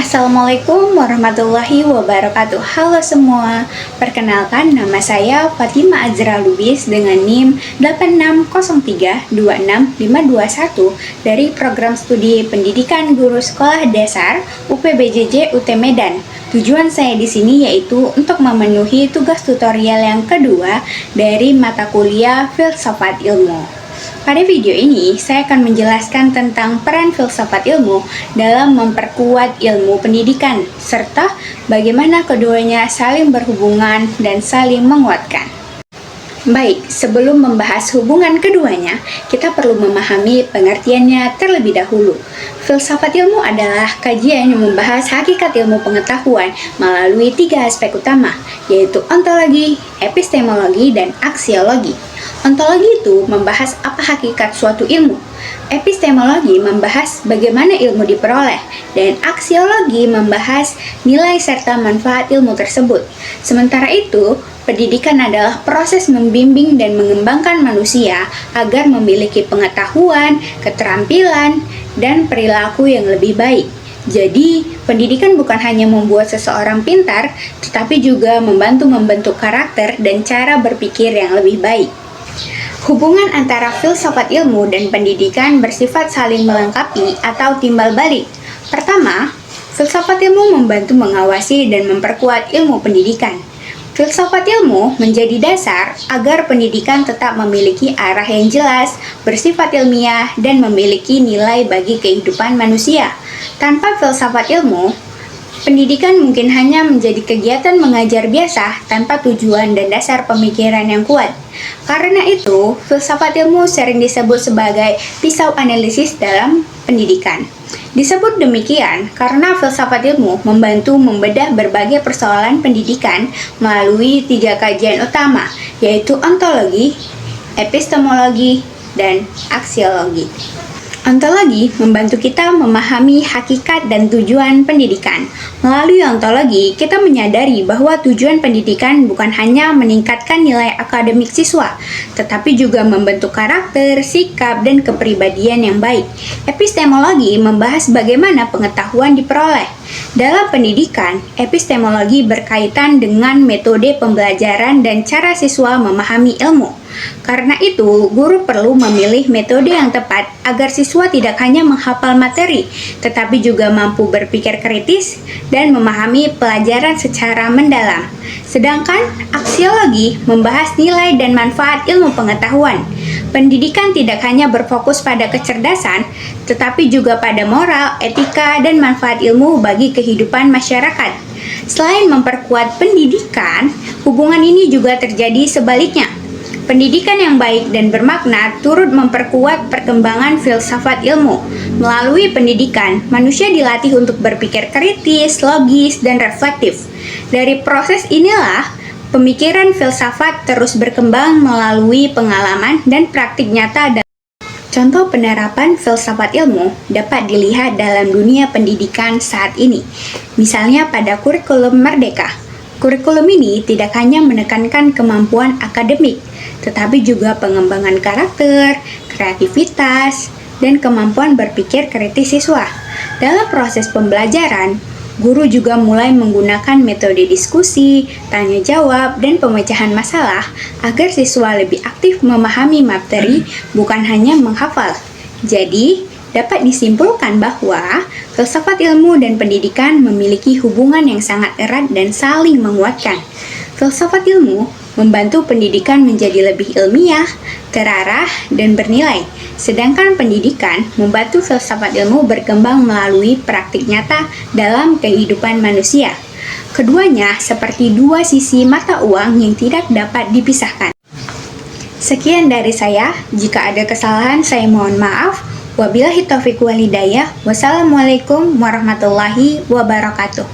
Assalamualaikum warahmatullahi wabarakatuh. Halo semua, perkenalkan nama saya Fatima Azra Lubis dengan NIM 860326521 dari Program Studi Pendidikan Guru Sekolah Dasar UPBJJ UT Medan. Tujuan saya di sini yaitu untuk memenuhi tugas tutorial yang kedua dari mata kuliah Filsafat Ilmu. Pada video ini, saya akan menjelaskan tentang peran filsafat ilmu dalam memperkuat ilmu pendidikan, serta bagaimana keduanya saling berhubungan dan saling menguatkan. Baik, sebelum membahas hubungan keduanya, kita perlu memahami pengertiannya terlebih dahulu. Filsafat ilmu adalah kajian yang membahas hakikat ilmu pengetahuan melalui 3 aspek utama, yaitu ontologi, epistemologi, dan aksiologi. Ontologi itu membahas apa hakikat suatu ilmu. Epistemologi membahas bagaimana ilmu diperoleh, dan aksiologi membahas nilai serta manfaat ilmu tersebut. Sementara itu, pendidikan adalah proses membimbing dan mengembangkan manusia agar memiliki pengetahuan, keterampilan, dan perilaku yang lebih baik. Jadi, pendidikan bukan hanya membuat seseorang pintar, tetapi juga membantu membentuk karakter dan cara berpikir yang lebih baik. Hubungan antara filsafat ilmu dan pendidikan bersifat saling melengkapi atau timbal balik. Pertama, filsafat ilmu membantu mengawasi dan memperkuat ilmu pendidikan. Filsafat ilmu menjadi dasar agar pendidikan tetap memiliki arah yang jelas, bersifat ilmiah, dan memiliki nilai bagi kehidupan manusia. Tanpa filsafat ilmu, pendidikan mungkin hanya menjadi kegiatan mengajar biasa tanpa tujuan dan dasar pemikiran yang kuat. Karena itu, filsafat ilmu sering disebut sebagai pisau analisis dalam pendidikan. Disebut demikian karena filsafat ilmu membantu membedah berbagai persoalan pendidikan melalui 3 kajian utama, yaitu ontologi, epistemologi, dan aksiologi. Ontologi membantu kita memahami hakikat dan tujuan pendidikan. Melalui ontologi, kita menyadari bahwa tujuan pendidikan bukan hanya meningkatkan nilai akademik siswa, tetapi juga membentuk karakter, sikap, dan kepribadian yang baik. Epistemologi membahas bagaimana pengetahuan diperoleh. Dalam pendidikan, epistemologi berkaitan dengan metode pembelajaran dan cara siswa memahami ilmu. Karena itu, guru perlu memilih metode yang tepat agar siswa tidak hanya menghafal materi, tetapi juga mampu berpikir kritis dan memahami pelajaran secara mendalam. Sedangkan aksiologi membahas nilai dan manfaat ilmu pengetahuan. Pendidikan tidak hanya berfokus pada kecerdasan, tetapi juga pada moral, etika, dan manfaat ilmu bagi kehidupan masyarakat. Selain memperkuat pendidikan, hubungan ini juga terjadi sebaliknya. Pendidikan yang baik dan bermakna turut memperkuat perkembangan filsafat ilmu. Melalui pendidikan, manusia dilatih untuk berpikir kritis, logis, dan reflektif. Dari proses inilah, pemikiran filsafat terus berkembang melalui pengalaman dan praktik nyata. Contoh penerapan filsafat ilmu dapat dilihat dalam dunia pendidikan saat ini. Misalnya pada kurikulum Merdeka. Kurikulum ini tidak hanya menekankan kemampuan akademik, tetapi juga pengembangan karakter, kreativitas, dan kemampuan berpikir kritis siswa. Dalam proses pembelajaran, guru juga mulai menggunakan metode diskusi, tanya jawab, dan pemecahan masalah agar siswa lebih aktif memahami materi, bukan hanya menghafal. Jadi, dapat disimpulkan bahwa filsafat ilmu dan pendidikan memiliki hubungan yang sangat erat dan saling menguatkan. Filsafat ilmu membantu pendidikan menjadi lebih ilmiah, terarah, dan bernilai. Sedangkan pendidikan membantu filsafat ilmu berkembang melalui praktik nyata dalam kehidupan manusia. Keduanya seperti 2 sisi mata uang yang tidak dapat dipisahkan. Sekian dari saya. Jika ada kesalahan, saya mohon maaf. Wabillahi taufiq wal hidayah. Wassalamualaikum warahmatullahi wabarakatuh.